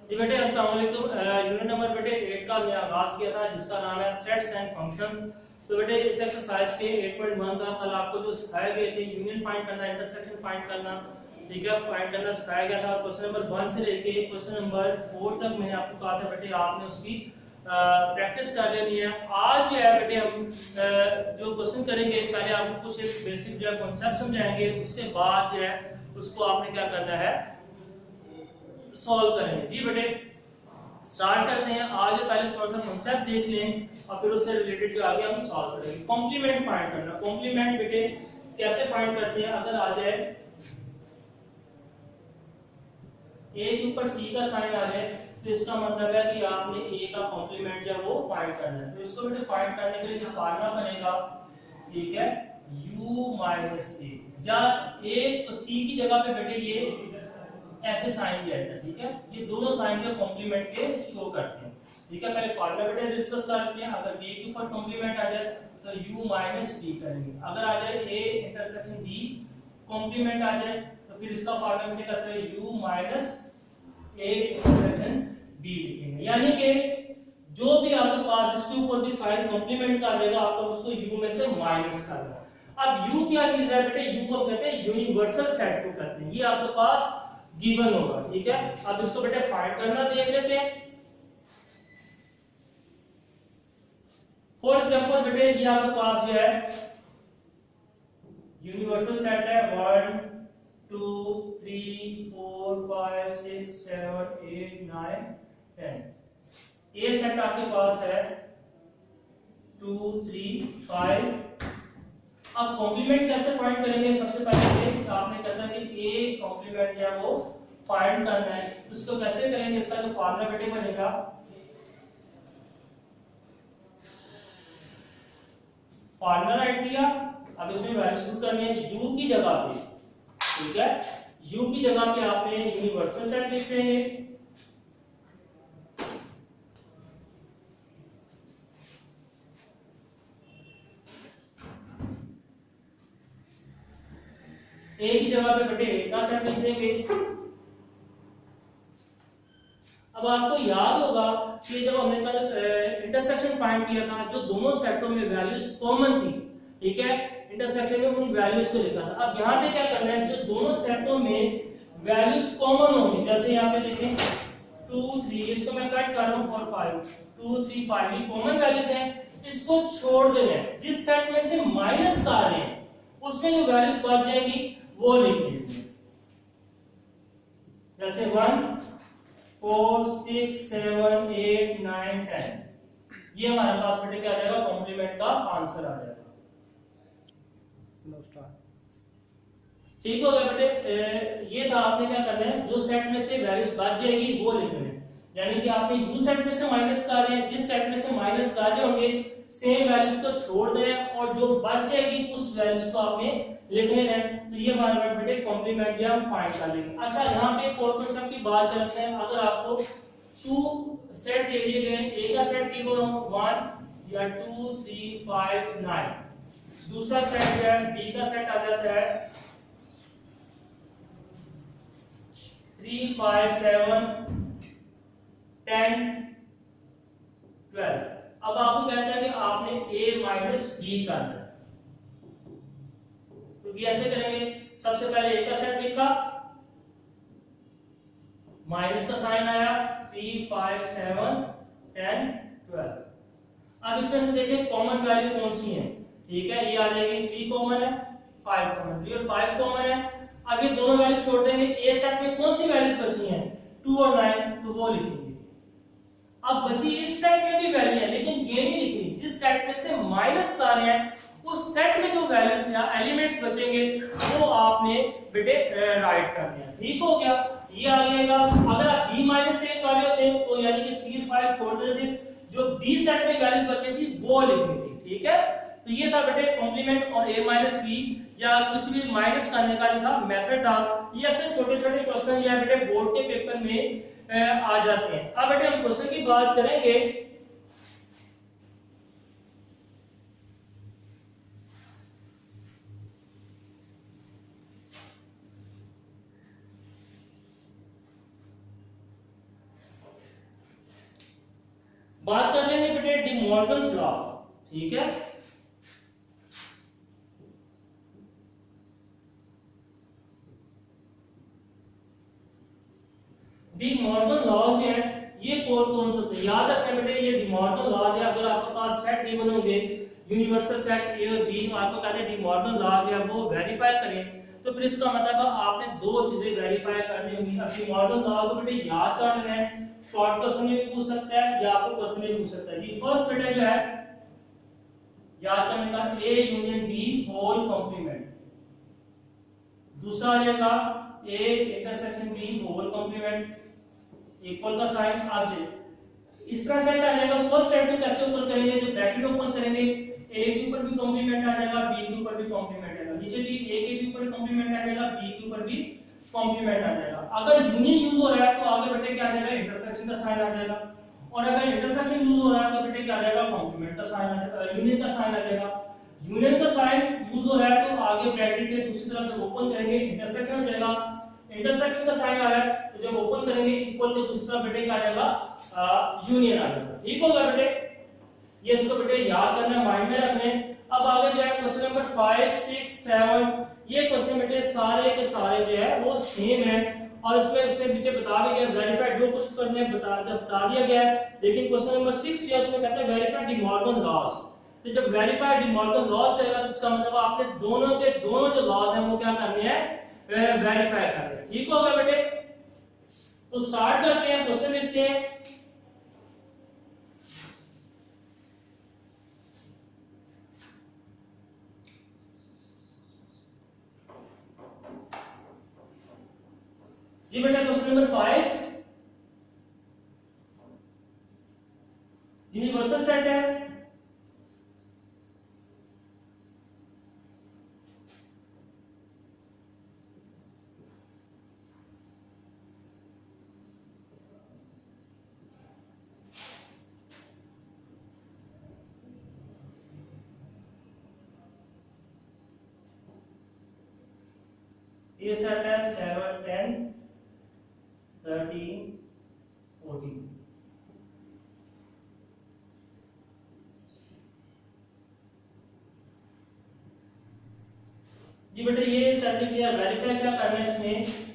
जी बेटे अस्सलाम वालेकुम। यूनिट नंबर बेटे 8 का हमने आगाज किया था जिसका नाम है सेट्स एंड फंक्शंस। तो बेटे इस एक्सरसाइज के 8.1 का कल आपको जो सिखाए गए थे यूनियन फाइंड करना, इंटरसेक्शन फाइंड करना, ठीक है, फाइंड करना सिखाया गया था। क्वेश्चन नंबर 1 से लेके क्वेश्चन नंबर 4 तक मैंने आपको कहा था बेटे आपने उसकी प्रैक्टिस कर लेनी है। आज जो है बेटे हम जो क्वेश्चन करेंगे पहले आपको कुछ एक बेसिक जो है कॉन्सेप्ट समझाएंगे, उसके बाद जो है उसको आपने क्या करना है सॉल्व करेंगे। जी बेटे स्टार्ट करते हैं। आज पहले थोड़ा सा कॉन्सेप्ट देख लें और फिर उससे रिलेटेड जो आगे हम सॉल्व करेंगे। कॉम्प्लीमेंट फाइंड करना। कॉम्प्लीमेंट बेटे कैसे फाइंड करते हैं? अगर आ जाए ए के ऊपर सी का साइन आ जाए तो इसका मतलब है कि आपने ए का कॉम्प्लीमेंट जो है वो फाइंड करना है। तो इसको बेटे फाइंड करने के लिए जो फार्मूला बनेगा, ठीक है, u माइनस ए, या ए सी की जगह पे बेटे ये ऐसे साइन दिया है, ठीक है, ये दोनों साइन जो कॉम्प्लीमेंट के शो करते हैं, ठीक है। पहले फार्मूला बेटे डिस्कस करते हैं। अगर a के ऊपर कॉम्प्लीमेंट आ जाए तो u माइनस b करेंगे। अगर आ जाए a इंटरसेक्शन b कॉम्प्लीमेंट आ जाए तो फिर इसका फार्मूला बेटे कैसे है, u minus a intersection b लिखेंगे। यानी कि जो भी आपके पास इसके ऊपर भी साइन कॉम्प्लीमेंट कर देगा आपको उसको u में से माइनस करना। अब u क्या चीज है बेटे? u को कहते हैं यूनिवर्सल सेट को कहते हैं। ये आपके पास गिवन होगा, ठीक है। अब इसको बेटे फाइंड करना देख लेते हैं। फॉर एग्जांपल बेटे ये आपके पास जो है यूनिवर्सल सेट है 1 2 3 4 5 6 7 8 9 10। ए सेट आपके पास है 2 3 5। अब कॉम्प्लीमेंट कैसे फाइंड करेंगे? सबसे पहले आपने करना है कि ए कॉम्प्लीमेंट जो है वो फाइंड करना है। तो इसको कैसे करेंगे? इसका जो फार्मूला बेटे बनेगा, फार्मूला राइट किया। अब इसमें वैल्यूज पुट करनी है u की जगह पे, ठीक है। u की जगह पे आपने यूनिवर्सल सेट लिख देंगे, a की जगह पे बेटे a का सेट लिख देंगे। अब आपको याद होगा कि जब हमने कल इंटरसेक्शन फाइंड किया था, जो दोनों सेटों में वैल्यूज कॉमन थी, ठीक है, इंटरसेक्शन में उन वैल्यूज को लिखा था। अब यहाँ पे क्या करना है, जो दोनों सेटों में वैल्यूज कॉमन होंगी, जैसे यहाँ पे देखें 2 3, इसको मैं कट कर रहा हूँ, और 5 2 3 5 ये कॉमन वैल्यूज हैं, इसको छोड़ देना है। जिस सेट में से माइनस कर रहे हैं उसमें जो वैल्यूज बच जाएंगी वो लिख लीजिए, जैसे 1 4 6 7 8 9 10। ये हमारे पास बेटे क्या आ जाएगा, कॉम्प्लीमेंट का आंसर आ जाएगा। ठीक हो गया बेटे। ये था आपने क्या करना है, जो सेट में से वैल्यूज बच जाएगी वो लिखना है। यानी कि आपने u सेट में से माइनस कर रहे हैं, जिस सेट में से माइनस कर रहे होंगे सेम वैल्यूज को छोड़ देना है और जो बच जाएगी उस वैल्यूज को आपने लिखने हैं। तो ये हमारा बेटे कॉम्प्लीमेंट हम फाइंड कर लेंगे। अच्छा यहाँ पे एक और कॉन्सेप्ट की बात करते हैं। अगर आपको टू सेट दे दिए गए, ए का सेट गिवन हो 1 या 2 3 5 9, दूसरा सेट जो है बी का सेट आ जाता है 3 5 7 10 12। अब आपको कहते हैं कि आपने a माइनस b करना है, तो ये ऐसे करेंगे। सबसे पहले a का सेट लिखा, माइनस का साइन आया 3 5 7 10 12। अब इसमें से देखिए कॉमन वैल्यू कौन सी है, ठीक है, ये आ जाएगी 3 कॉमन है, 5 कॉमन, 3 और 5 कॉमन है। अब ये दोनों वैल्यू छोड़ देंगे, ए सेट में कौन सी वैल्यूज बची हैं 2 और 9, तो वो लिखेंगे। अब बची इस सेट में भी वैल्यू है लेकिन ये नहीं लिखनी, जिस सेट में से माइनस कर रहे हैं उस सेट में जो वैल्यूज या एलिमेंट्स बचेंगे वो आपने बेटे राइट करने हैं। ठीक हो गया, ये आ जाएगा। अगर आप b माइनस ए कर रहे होते तो यानी कि 3 5 छोड़ देते थे, जो b सेट में वैल्यूज बची थी वो लिखनी थी, ठीक है। तो ये था बेटे कॉम्प्लीमेंट और a माइनस b या कुछ भी माइनस करने का जो था मेथड था। ये अक्सर छोटे छोटे क्वेश्चन या बेटे बोर्ड के पेपर में आ जाते हैं। अब बेटे हम क्वेश्चन की बात करेंगे। बात कर लेंगे बेटे डी मॉर्गन्स लॉ, ठीक है। डी मॉर्गन लॉज है, ये कौन कौन से होते हैं, याद रखना बेटे ये डी मॉर्गन लॉज है। अगर आपके पास सेट गिवन होंगे यूनिवर्सल सेट ए और बी, आपको कहते हैं डी मॉर्गन लॉज है वो वेरीफाई करें, तो फिर इसका मतलब आपने दो चीजें वेरीफाई करनी होंगी। अब डी मॉर्गन लॉ को बेटे याद कर लेना है, शॉर्ट क्वेश्चन में भी पूछ सकता है या आपको क्वेश्चन में भी पूछ सकता है जी। फर्स्ट बेटे जो है याद करने का A union B whole complement, दूसरा आ जाएगा A intersection B whole complement, equal का साइन। आप इस तरह सेट आ जाएगा। फर्स्ट सेट को कैसे ओपन करेंगे, जो ब्रैकेट ओपन करेंगे ए के ऊपर भी कॉम्प्लीमेंट आ जाएगा, बी के ऊपर भी कॉम्प्लीमेंट आएगा, नीचे भी ए के भी ऊपर कॉम्प्लीमेंट आ जाएगा, बी के ऊपर भी कॉम्प्लीमेंट आ जाएगा। अगर यूनियन यूज हो रहा है तो आगे बेटे क्या आ जाएगा, इंटरसेक्शन का साइन आ जाएगा, और अगर इंटरसेक्शन यूज हो रहा है तो बेटे क्या आ जाएगा, कॉम्प्लीमेंट का साइन आ जाएगा, यूनियन का साइन आ जाएगा। यूनियन का साइन यूज हो रहा है तो आगे ब्रैकेट के दूसरी तरफ जब ओपन करेंगे इंटरसेक्शन हो जाएगा, इंटरसेक्शन का साइन आ रहा है तो जब ओपन करेंगे इक्वल के दूसरी तरफ बेटे क्या आ जाएगा, यूनियन आ जाएगा। ठीक होगा बेटे, ये इसको बेटे याद करना है, माइंड में रखने। अब आगे जो है क्वेश्चन नंबर 5 6 7, ये क्वेश्चन बेटे सारे के सारे जो है वो सेम है, और इसमें उसने पीछे बता भी गया वेरीफाइड जो कुछ करने बता दिया गया है। लेकिन क्वेश्चन नंबर 6 जो है उसमें कहता है वेरीफाइड डी मॉर्गन लॉज। तो जब वेरीफाइड डी मॉर्गन लॉज करेगा तो इसका मतलब आपने दोनों के दोनों जो लॉज हैं वो क्या करने हैं, वेरीफाई करने हैं। ठीक होगा बेटे, तो स्टार्ट करते हैं, क्वेश्चन लिखते हैं। जी बेटा क्वेश्चन नंबर 5 यूनिवर्सल सेट है, ये सेट है 7 10 13 14। जी बेटे ये सेट लिख लिया, वेरीफाई क्या करना है इसमें,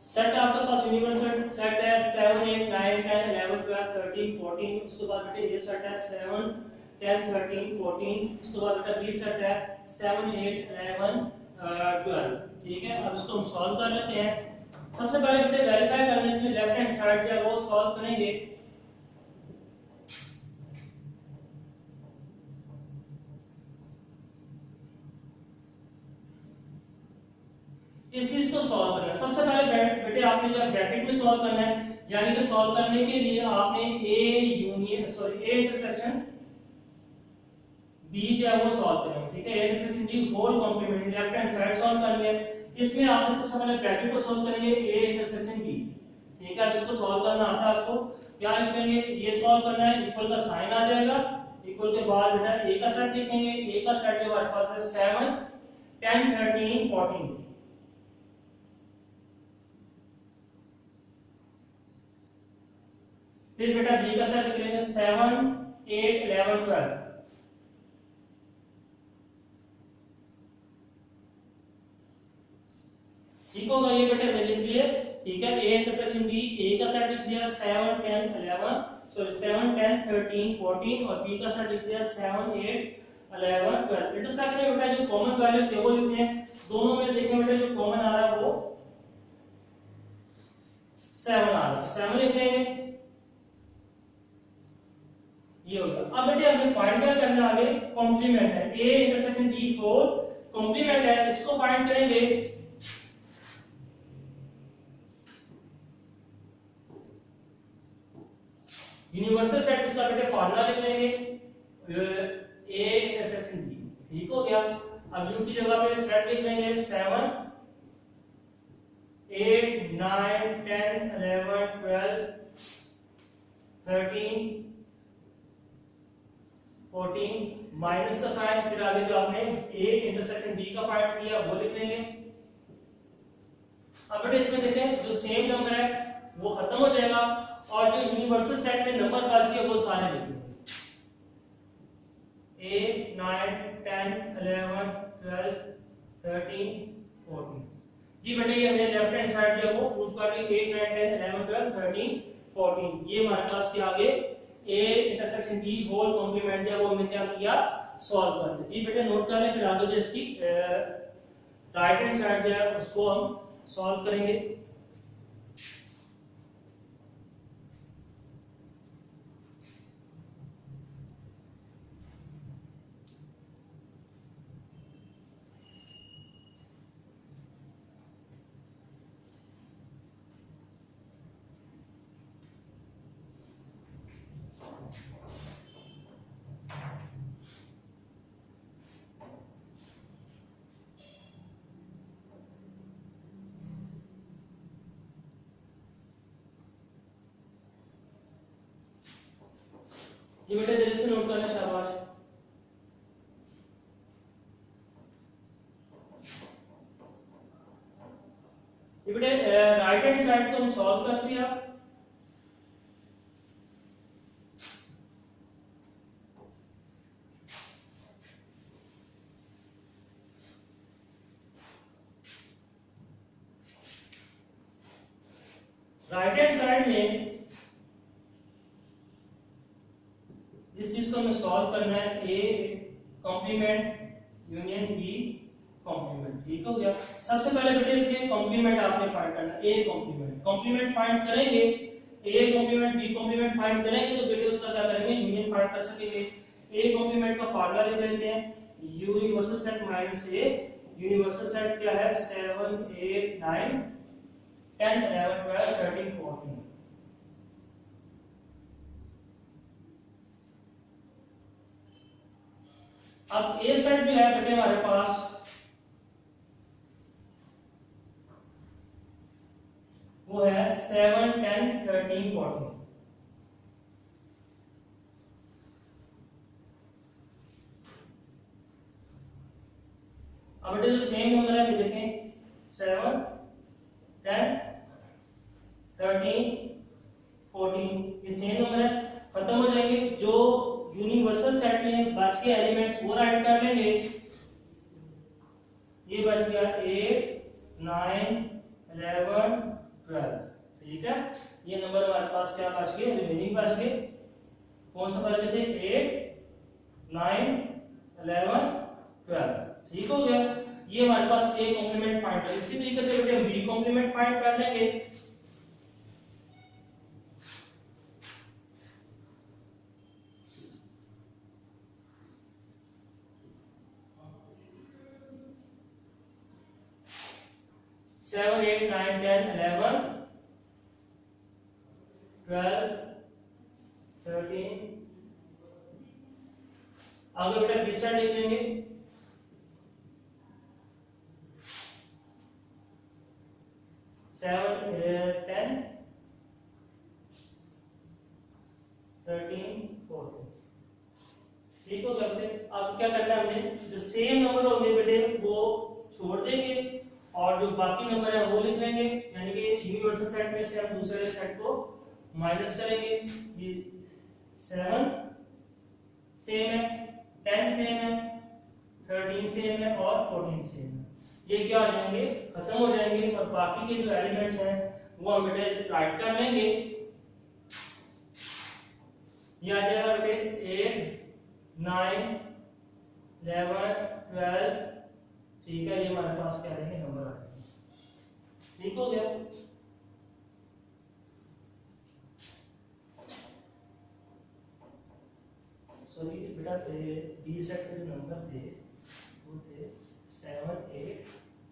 सेट आपके पास यूनिवर्सल सेट है 7 8 9 10 11 12 13 14। उसके बाद बेटे ये सेट है 7 10 13 14। उसके बाद बेटा बी सेट है 7 8 11 12। ठीक है, अब इसको हम सॉल्व कर लेते हैं। सबसे पहले बेटे वेरीफाई करने इसमें लेफ्ट हैंड साइड जो है वो सॉल्व करेंगे। इस चीज को सॉल्व करना है। सबसे पहले बेटे आपने जो ब्रैकेट में सॉल्व करना है, यानी कि सॉल्व करने के लिए आपने ए इंटरसेक्शन बी जो है वो सॉल्व करेंगे। ठीक है, A intersection B whole complement left hand side solve करनी है। इसमें आपने सबसे पहले ब्रैकेट को सॉल्व करेंगे ए इंटरसेक्शन बी। ठीक है, अब इसको सॉल्व करना आता है आपको, क्या लिखेंगे, ये सॉल्व करना है, इक्वल का साइन आ जाएगा, इक्वल के बाद बेटा ए का सेट लिखेंगे। ए का सेट जो हमारे पास है 7 10 13 14। फिर बेटा बी का सेट लिख लेंगे 7 8 11 12। ठीक होगा, ये बेटे मैंने लिख लिए। ठीक है, ए इंटरसेक्शन बी, ए का सेट लिख दिया 7 10 11 7 10 13 14, और बी का सेट लिख दिया 7 8 11 12। इंटरसेक्शन में बेटा जो कॉमन वैल्यू थे वो लिखते हैं, दोनों में देखें बेटा जो कॉमन आ रहा है वो 7 आ रहा है, 7 लिख लेंगे। ये हो गया। अब बेटे हमें फाइंड क्या करना है, आगे कॉम्प्लीमेंट है, ए इंटरसेक्शन बी को कॉम्प्लीमेंट है, इसको फाइंड करेंगे। यूनिवर्सल सेट इसका बेटे फार्मूला लिख लेंगे, ए इंटरसेक्शन बी। ठीक हो गया। अब यू की जगह पे सेट लिख लेंगे 7 8 9 10 11 12 13 14 माइनस का साइन, फिर आगे जो आपने ए इंटरसेक्शन बी का फाइंड किया वो लिख लेंगे। अब बेटे इसमें देखें जो सेम नंबर है वो खत्म हो जाएगा और जो यूनिवर्सल सेट में नंबर बच गए वो सारे लिख लेंगे। 8 9 10 11 12 13 14। जी बेटे ये हमने लेफ्ट हैंड साइड जो है वो प्रूफ कर ली। 8 9 10 11 12 13 14 ये हमारे पास क्या आगे A intersection B whole complement जो है वो हमने क्या किया सॉल्व कर लिया। जी बेटे नोट कर लें, फिर आगे जो इसकी राइट हैंड साइड जो है उसको हम सॉल्व करेंगे। जी बेटे जल्दी से नोट करना, शाबाश। ये बेटे राइट हैंड साइड तो हम सॉल्व कर दिया। राइट हैंड साइड में इस चीज को हमें सॉल्व करना है, A complement union B complement. ठीक हो गया। सबसे पहले बेटे इसके कॉम्प्लीमेंट आपने फाइंड करना है। ए कॉम्प्लीमेंट फाइंड करेंगे, A complement B complement find करेंगे तो बेटे उसका क्या करेंगे यूनियन फाइंड कर सकेंगे। ए कॉम्प्लीमेंट का फार्मूला लिख लेते हैं, यूनिवर्सल सेट माइनस ए। यूनिवर्सल सेट क्या है 7 8 9 10 11 12 13 14। अब ए सेट जो है बेटे हमारे पास वो है 7 10 13 14। अब बेटे जो सेम नंबर है देखें 7 10 13 14 ये सेम नंबर है, खत्म हो जाएंगे। जो यूनिवर्सल सेट में बच के एलिमेंट्स वो राइट कर लेंगे। ये बच गया 8 9 11 12। ठीक है, ये नंबर हमारे पास क्या बच गए रिमेनिंग बच गए। कौन सा पहले थे 8 9 11 12। ठीक हो गया। ये हमारे पास ए कॉम्प्लीमेंट फाइंड कर। इसी तरीके से बेटे हम बी कॉम्प्लीमेंट फाइंड कर लेंगे। सेवन 8 9 10 11 12 13। आगे बेटा बी साइड लिख लेंगे। 7 10 13 14। ठीक हो गया बेटे। अब क्या करना है हमने जो सेम नंबर होंगे बेटे वो छोड़ देंगे और जो बाकी नंबर है वो लिख लेंगे, यानी कि यूनिवर्सल सेट में से हम दूसरे सेट को माइनस करेंगे। ये 7 सेम है, 10 सेम है, 13 सेम है और 14 सेम है। ये क्या हो जाएंगे खत्म हो जाएंगे और बाकी के जो एलिमेंट्स हैं वो हम बेटे राइट कर लेंगे। ये आ जाएगा बेटे 8 9 11 12। ठीक है, ये हमारे पास क्या रहेंगे नंबर आ जाएंगे। ठीक हो गया। सॉरी बेटा बी सेट के जो नंबर थे वो थे 7 8,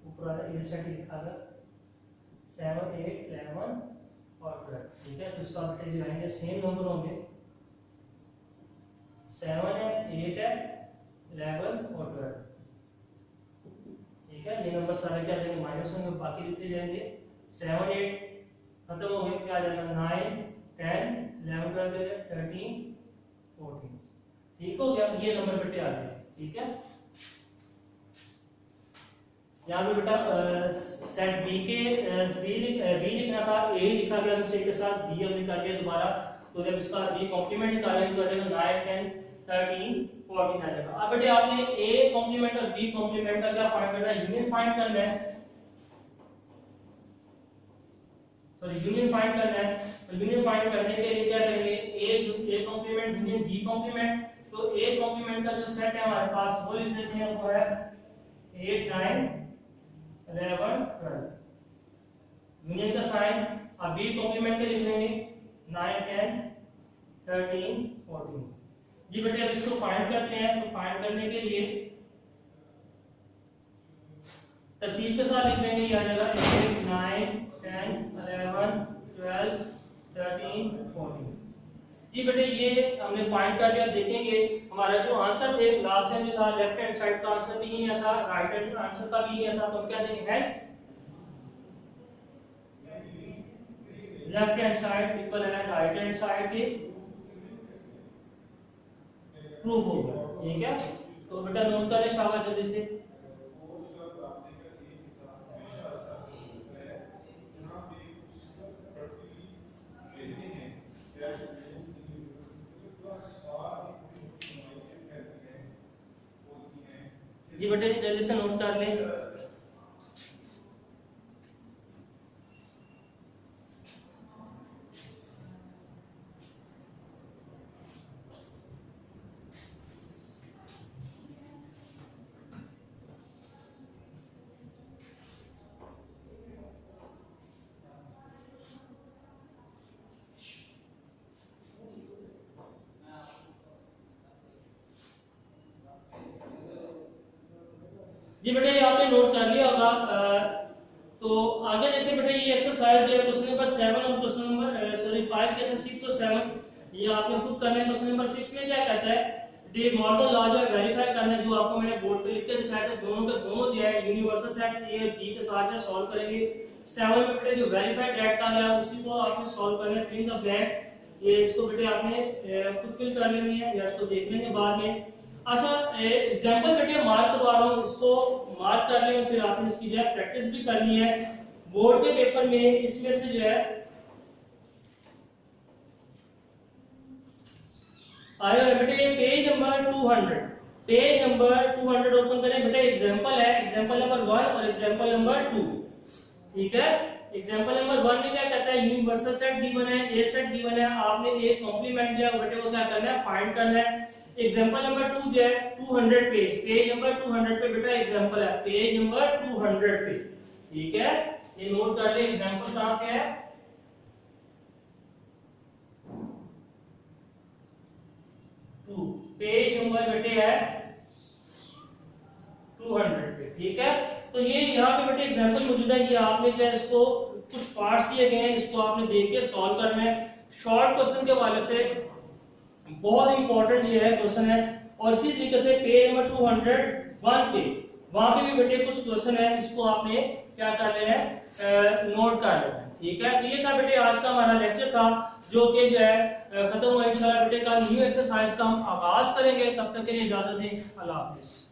ऊपर वाला ए सेट लिखा था 7 8 11 और 12। ठीक है, तो इसका बेटे जो आएंगे सेम नंबर होंगे, 7 है 8 है 11 और 12। ठीक है, ये नंबर सारे क्या जाएंगे माइनस होंगे, बाकी लिखते जाएंगे। 7 8 खत्म हो गए, क्या आ जाएगा 9 10 11 12 13 14। ठीक हो गया, ये नंबर बेटे आ गए। ठीक है, यहाँ पे बेटा सेट बी के बी लिखना था, ए लिखा गया मिस्टेक के साथ, बी हमने कर लिया दोबारा। तो जब इसका बी कॉम्प्लीमेंट निकालेंगे तो आ जाएगा 9 10 13 14 आ जाएगा। अब बेटे आपने ए कॉम्प्लीमेंट और बी कॉम्प्लीमेंट का क्या फाइंड करना है, यूनियन फाइंड करना है। सॉरी यूनियन फाइंड करना है। तो यूनियन फाइंड करने के लिए क्या करेंगे, A complement union B complement. तो ए कॉम्प्लीमेंट का जो सेट है हमारे पास वो लिख देते हैं, वो है 8 9 11 12। यूनियन का साइन अब बी कॉम्प्लीमेंट के लिख लेंगे 9 10 13 14। जी बेटे अब इसको फाइंड करते हैं। तो फाइंड करने के लिए तरतीब के साथ लिख लेंगे, ये आ जाएगा 8 9 10 11 12 13 14। जी बेटे ये हमने फाइंड कर लिया। देखेंगे हमारा जो आंसर थे लास्ट टाइम जो था लेफ्ट हैंड साइड का आंसर भी यही था, राइट हैंड आंसर का भी यही था। तो हम क्या देंगे, hence left hand side equal है राइट हैंड साइड के प्रूफ होगा। ठीक है, तो बेटा नोट कर ले शाबाश जल्दी से। जी बेटे जल्दी से नोट कर लें। जी बेटे ये आपने नोट कर लिया होगा। तो आगे देखिए बेटे ये एक्सरसाइज जो है क्वेश्चन नंबर 7 और क्वेश्चन नंबर 5 कहते हैं 6 और 7, ये आपने खुद करना है। क्वेश्चन नंबर 6 में क्या कहता है, डी मॉर्गन लॉ जो है वेरीफाई करना है, जो आपको मैंने बोर्ड पे लिख के दिखाया था। दोनों के दोनों जो है यूनिवर्सल सेट ए और बी के साथ जो सॉल्व करेंगे। 7 में बेटे जो वेरीफाइड डेट का गया उसी को आपने सॉल्व करना है। फिल द ब्लैंक्स ये इसको बेटे आपने खुद फिल कर लेनी है या इसको देख लेंगे बाद में। अच्छा एग्जांपल बेटे मार्क करवा रहा हूं, इसको मार्क कर लें, फिर आपने इसकी जो है प्रैक्टिस भी करनी है बोर्ड के पेपर में। इसमें से जो है आया है बेटे page number 200, page number 200 open करें बेटे। एग्जांपल है एग्जांपल नंबर 1 और एग्जांपल नंबर 2। ठीक है, एग्जांपल नंबर 1 में क्या कहता है, यूनिवर्सल सेट गिवन है, ए सेट गिवन है, आपने ए कॉम्प्लीमेंट जो है बेटे वो क्या करना है, फाइंड करना है। एग्जांपल नंबर 2 जो है 200 पेज नंबर 200 पे बेटा एग्जांपल है, पेज नंबर 200 पे। ठीक है, ये नोट कर ले एग्जांपल कहां पे है, पेज नंबर बेटे है 200 पे। ठीक है, तो ये यहाँ पे बेटे एग्जांपल मौजूद है। ये आपने जो है इसको कुछ पार्ट्स दिए गए हैं, इसको आपने देख के सॉल्व करना है। शॉर्ट क्वेश्चन के हवाले से बहुत इंपॉर्टेंट ये है क्वेश्चन है। और इसी तरीके से पेज नंबर 201 पे वहां पे भी बेटे कुछ क्वेश्चन है, इसको आपने क्या कर लेना है, नोट कर लेना है। ठीक है, तो ये था बेटे आज का हमारा लेक्चर था, जो कि जो है खत्म हुआ। इंशाल्लाह बेटे कल न्यू एक्सरसाइज का हम आगाज करेंगे। तब तक के लिए इजाजत दें, अल्लाह हाफिज।